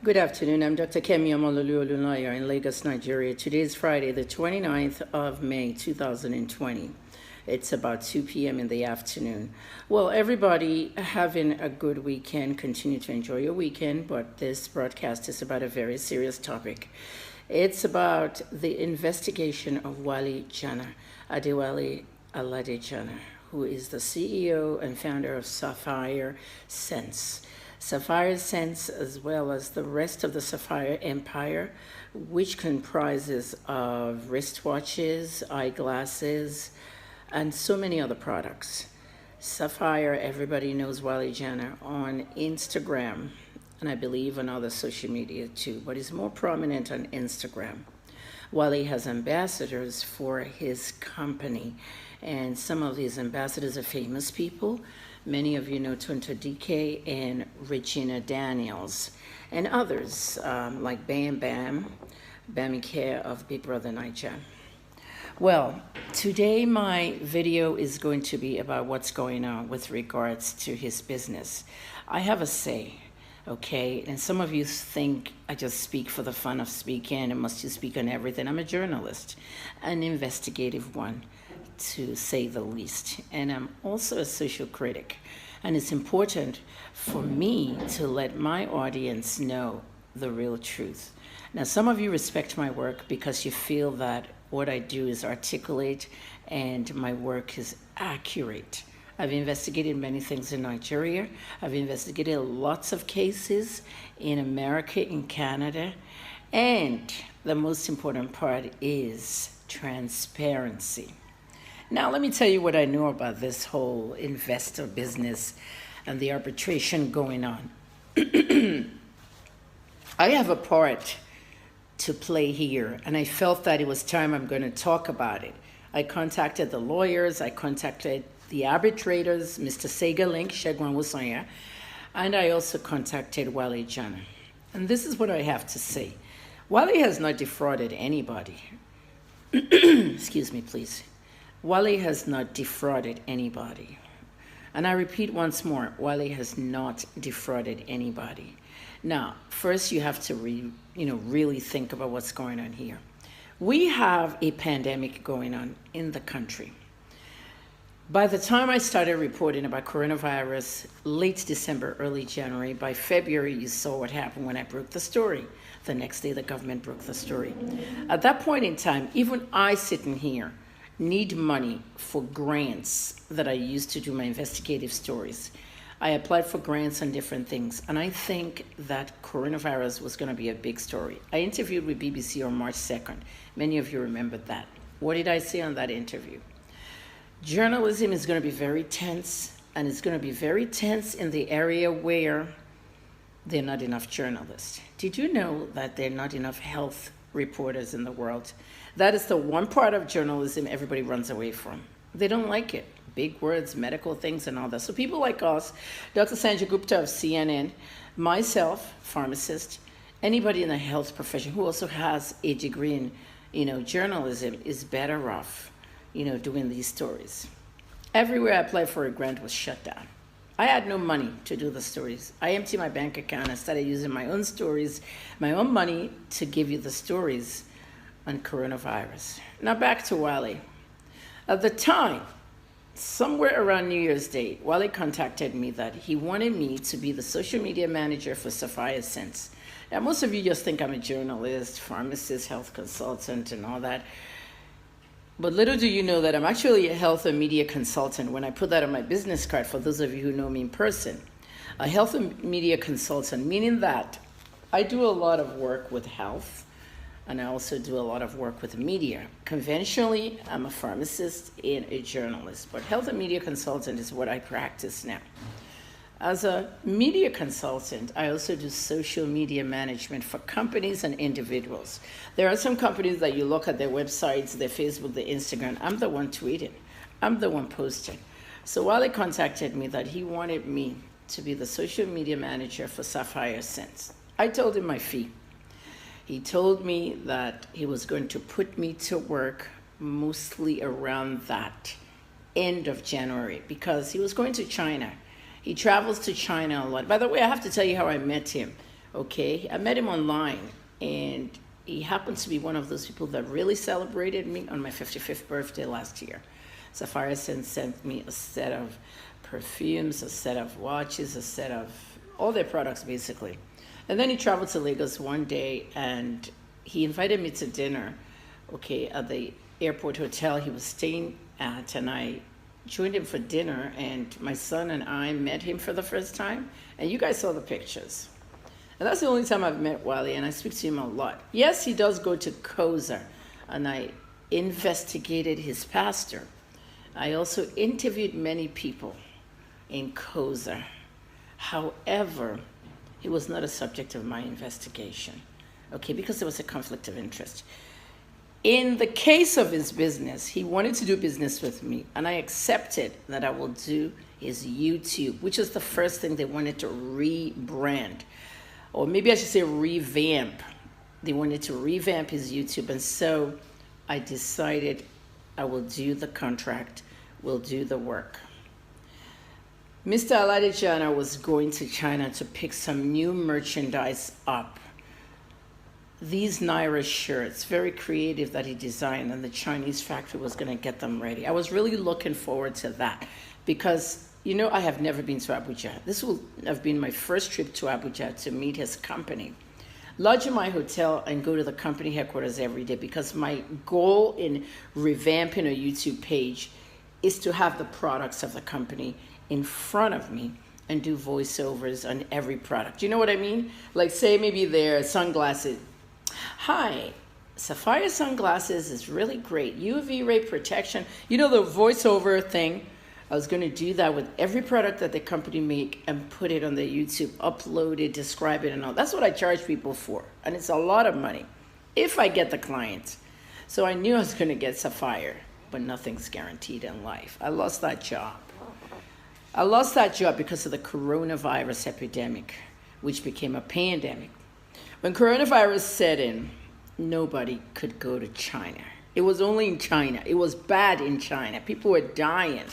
Good afternoon. I'm Dr. Kemi Olunloyo in Lagos, Nigeria. Today is Friday, the 29th of May, 2020. It's about 2 p.m. in the afternoon. Well, everybody having a good weekend. Continue to enjoy your weekend, but this broadcast is about a very serious topic. It's about the investigation of Wale Jana, Adewale Alade Jana, who is the CEO and founder of Sapphire Sense. Sapphire Sense, as well as the rest of the Sapphire empire, which comprises of wristwatches, eyeglasses, and so many other products. Sapphire, everybody knows Wale Jana on Instagram, and I believe on other social media too, but he's more prominent on Instagram. Wale has ambassadors for his company, and some of these ambassadors are famous people. Many of you know Tonto DK and Regina Daniels, and others like Bam Bam, Bammy Care of Big Brother Niger. Well, today my video is going to be about what's going on with regards to his business. I have a say, okay? And some of you think I just speak for the fun of speaking and must you speak on everything. I'm a journalist, an investigative one, to say the least. And I'm also a social critic. And it's important for me to let my audience know the real truth. Now, some of you respect my work because you feel that what I do is articulate and my work is accurate. I've investigated many things in Nigeria. I've investigated lots of cases in America, in Canada. And the most important part is transparency. Now, let me tell you what I know about this whole investor business and the arbitration going on. I have a part to play here, and I felt that it was time I'm going to talk about it. I contacted the lawyers, I contacted the arbitrators, Mr. Sega Link, Shegwan Wusanya, and I also contacted Wale Jana. And this is what I have to say. Wale has not defrauded anybody. Excuse me, please. Wale has not defrauded anybody. And I repeat once more, Wale has not defrauded anybody. Now, first you have to really think about what's going on here. We have a pandemic going on in the country. By the time I started reporting about coronavirus, late December, early January, by February, you saw what happened when I broke the story. The next day, the government broke the story. At that point in time, even I sitting here need money for grants that I use to do my investigative stories. I applied for grants on different things, and I think that coronavirus was going to be a big story. I interviewed with BBC on March 2nd. Many of you remember that. What did I say on that interview? Journalism is going to be very tense, and it's going to be very tense in the area where there are not enough journalists. Did you know that there are not enough health reporters in the world? That is the one part of journalism everybody runs away from. They don't like it. Big words, medical things, and all that. So people like us, Dr. Sanjay Gupta of CNN, myself, pharmacist, anybody in the health profession who also has a degree in, journalism is better off, doing these stories. Everywhere I applied for a grant was shut down. I had no money to do the stories. I emptied my bank account and started using my own stories, my own money to give you the stories on coronavirus. Now back to Wale. At the time, somewhere around New Year's Day, Wale contacted me that he wanted me to be the social media manager for Sapphire Sense. Now, most of you just think I'm a journalist, pharmacist, health consultant, and all that. But little do you know that I'm actually a health and media consultant. When I put that on my business card, for those of you who know me in person, a health and media consultant, meaning that I do a lot of work with health, and I also do a lot of work with media. Conventionally, I'm a pharmacist and a journalist, but health and media consultant is what I practice now. As a media consultant, I also do social media management for companies and individuals. There are some companies that you look at their websites, their Facebook, their Instagram. I'm the one tweeting. I'm the one posting. So Wale contacted me that he wanted me to be the social media manager for Sapphire Sense. I told him my fee. He told me that he was going to put me to work mostly around that end of January because he was going to China. He travels to China a lot. By the way, I have to tell you how I met him. Okay, I met him online, and he happens to be one of those people that really celebrated me on my 55th birthday last year. Sapphire sent me a set of perfumes, a set of watches, a set of all their products basically. And then he traveled to Lagos one day, and he invited me to dinner, okay, at the airport hotel he was staying at, and I joined him for dinner, and my son and I met him for the first time, and you guys saw the pictures. And that's the only time I've met Wale, and I speak to him a lot. Yes, he does go to Koza, and I investigated his pastor. I also interviewed many people in Koza. However, it was not a subject of my investigation, okay, because there was a conflict of interest. In the case of his business, he wanted to do business with me, and I accepted that I will do his YouTube, which is the first thing they wanted to rebrand. Or maybe I should say revamp. They wanted to revamp his YouTube, and so I decided I will do the contract, will do the work. Mr. Jana was going to China to pick some new merchandise up. These Naira shirts, very creative that he designed, and the Chinese factory was going to get them ready. I was really looking forward to that because, you know, I have never been to Abuja. This will have been my first trip to Abuja to meet his company. Lodge in my hotel and go to the company headquarters every day because my goal in revamping a YouTube page is to have the products of the company in front of me and do voiceovers on every product. You know what I mean? Like say maybe their sunglasses. Hi, Sapphire sunglasses is really great. UV ray protection. You know the voiceover thing? I was going to do that with every product that the company make and put it on their YouTube, upload it, describe it and all. That's what I charge people for. And it's a lot of money if I get the clients. So I knew I was going to get Sapphire, but nothing's guaranteed in life. I lost that job. I lost that job because of the coronavirus epidemic, which became a pandemic. When coronavirus set in, nobody could go to China. It was only in China. It was bad in China. People were dying.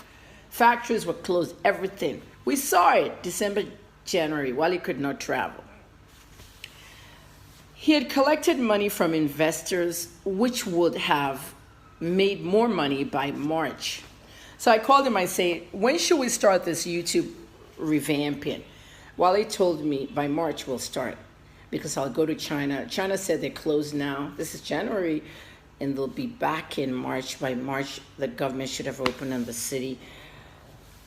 Factories were closed, everything. We saw it December, January, while he could not travel. He had collected money from investors, which would have made more money by March. So I called him, I say, when should we start this YouTube revamping? Wale told me by March we'll start because I'll go to China. China said they're closed now. This is January and they'll be back in March. By March, the government should have opened in the city.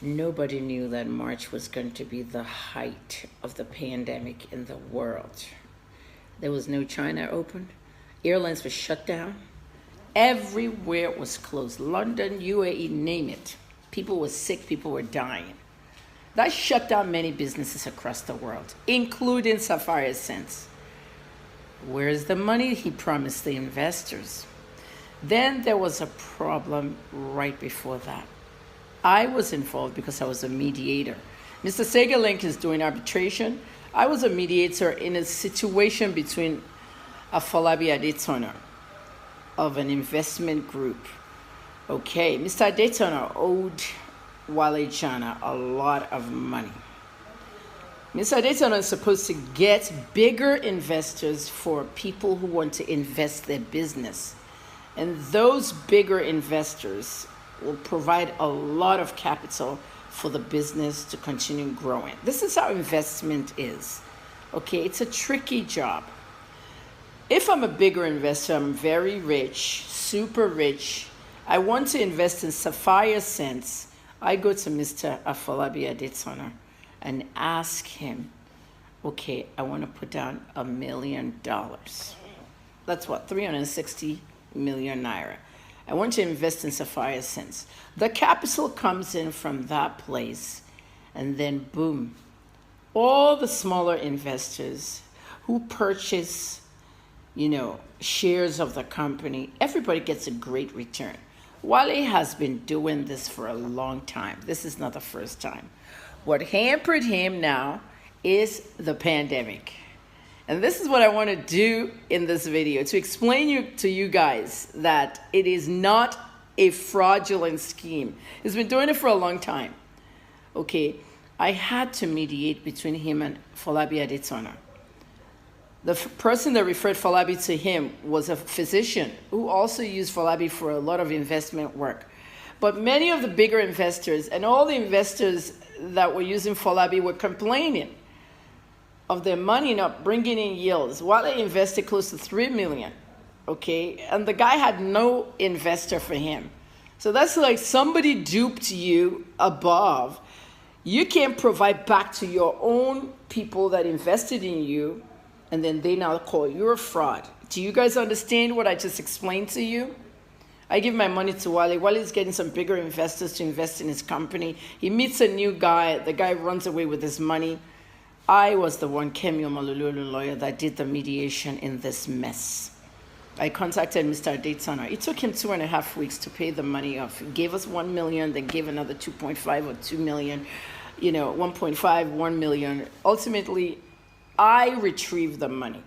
Nobody knew that March was going to be the height of the pandemic in the world. There was no China open. Airlines were shut down. Everywhere was closed. London, UAE, name it. People were sick, people were dying. That shut down many businesses across the world, including Sapphire Sense. Where's the money he promised the investors? Then there was a problem right before that. I was involved because I was a mediator. Mr. Segalink is doing arbitration. I was a mediator in a situation between Afolabi Adetonar of an investment group. Okay, Mr. Adetonar owed Wale Jana a lot of money. Mr. Adetonar is supposed to get bigger investors for people who want to invest their business. And those bigger investors will provide a lot of capital for the business to continue growing. This is how investment is. Okay, it's a tricky job. If I'm a bigger investor, I'm very rich, super rich. I want to invest in Sapphire Sense. I go to Mr. Afolabi Adetonar and ask him, okay, I want to put down $1 million. That's what, 360 million naira. I want to invest in Sapphire Sense. The capital comes in from that place, and then boom, all the smaller investors who purchase, shares of the company, everybody gets a great return. Wale has been doing this for a long time. This is not the first time. What hampered him now is the pandemic. And this is what I want to do in this video, to explain to you guys that it is not a fraudulent scheme. He's been doing it for a long time. Okay, I had to mediate between him and Folabi Adetonar. The person that referred Falabi to him was a physician who also used Falabi for a lot of investment work. But many of the bigger investors and all the investors that were using Falabi were complaining of their money not bringing in yields. Wale invested close to $3 million, okay? And the guy had no investor for him. So that's like somebody duped you above. You can't provide back to your own people that invested in you, and then they now call you a fraud. Do you guys understand what I just explained to you? I give my money to Wale. Wale's getting some bigger investors to invest in his company. He meets a new guy. The guy runs away with his money. I was the one, Kemi Olunloyo, that did the mediation in this mess. I contacted Mr. Jana. It took him 2.5 weeks to pay the money off. He gave us $1 million, then gave another 2.5 or 2 million, 1.5, 1 million. Ultimately, I retrieved the money,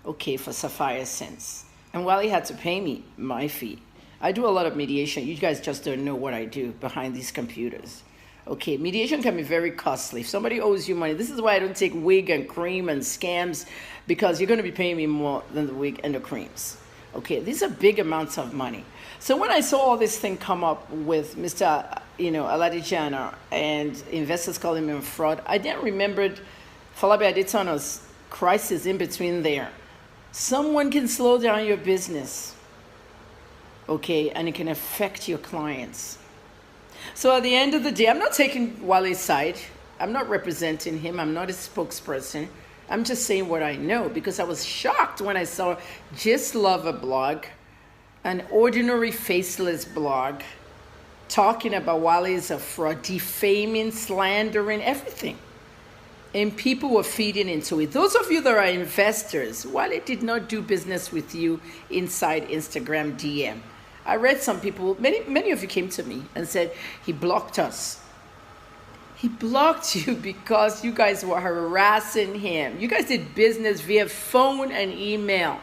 okay, for Sapphire since. And Wale had to pay me my fee. I do a lot of mediation. You guys just don't know what I do behind these computers. Okay, mediation can be very costly. If somebody owes you money, this is why I don't take wig and cream and scams, because you're going to be paying me more than the wig and the creams. Okay, these are big amounts of money. So when I saw all this thing come up with Mr. Jana and investors calling me a fraud, I then remembered Falabi Adetona's crisis in between there. Someone can slow down your business, okay, and it can affect your clients. So at the end of the day, I'm not taking Wale's side. I'm not representing him. I'm not a spokesperson. I'm just saying what I know, because I was shocked when I saw Just Love a blog, an ordinary faceless blog, talking about Wale is a fraud, defaming, slandering, everything. And people were feeding into it. Those of you that are investors, Wale did not do business with you inside Instagram DM. I read some people, many of you came to me and said, he blocked us. He blocked you because you guys were harassing him. You guys did business via phone and email.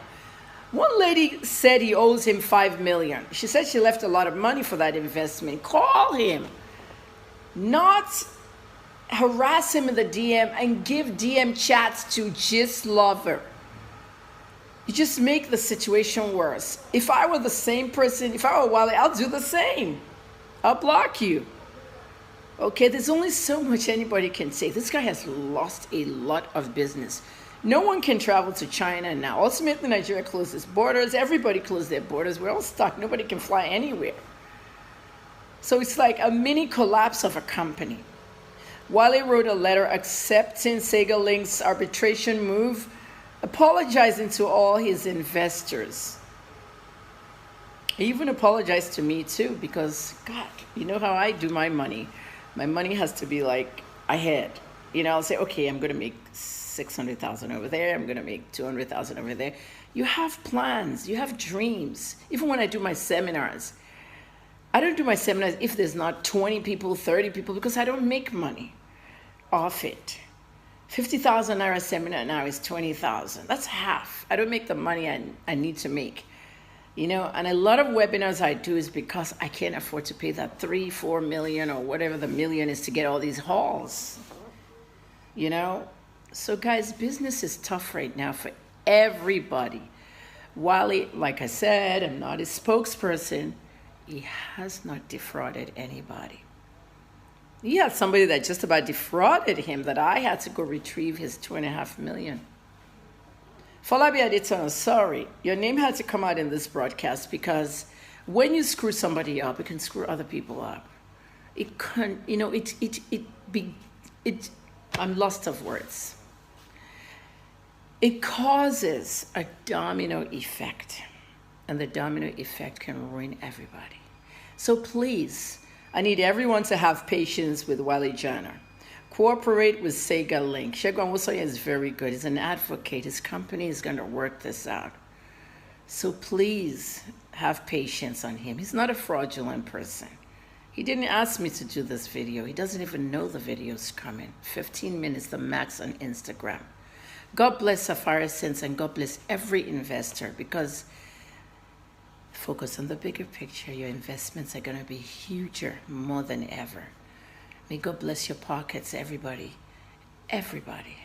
One lady said he owes him $5 million. She said she left a lot of money for that investment. Call him. Not harass him in the DM and give DM chats to Just Lover. You just make the situation worse. If I were the same person, if I were Wale, I'll do the same. I'll block you. Okay, there's only so much anybody can say. This guy has lost a lot of business. No one can travel to China now. Ultimately, Nigeria closed its borders. Everybody closed their borders. We're all stuck. Nobody can fly anywhere. So it's like a mini collapse of a company. Wale wrote a letter accepting Sega Link's arbitration move, apologizing to all his investors. He even apologized to me too, because God, you know how I do my money. My money has to be like ahead. I'll say, okay, I'm going to make 600,000 over there. I'm going to make 200,000 over there. You have plans. You have dreams. Even when I do my seminars, I don't do my seminars if there's not 20 people, 30 people, because I don't make money off it. 50,000 naira seminar now is 20,000. That's half. I don't make the money I need to make. And a lot of webinars I do is because I can't afford to pay that 3-4 million or whatever the million is to get all these halls. So guys, business is tough right now for everybody. Wale, like I said, I'm not a spokesperson. He has not defrauded anybody. He had somebody that just about defrauded him that I had to go retrieve his 2.5 million. Falabi Adetona, sorry, your name had to come out in this broadcast because when you screw somebody up, it can screw other people up. It can, I'm lost of words. It causes a domino effect, and the domino effect can ruin everybody. So please, I need everyone to have patience with Wale Jana. Cooperate with Sega Link. Shegun Wosoya is very good. He's an advocate. His company is going to work this out. So please have patience on him. He's not a fraudulent person. He didn't ask me to do this video. He doesn't even know the video's coming. 15 minutes, the max on Instagram. God bless Sapphire Sense, and God bless every investor, because focus on the bigger picture. Your investments are going to be huger, more than ever. May God bless your pockets, everybody. Everybody.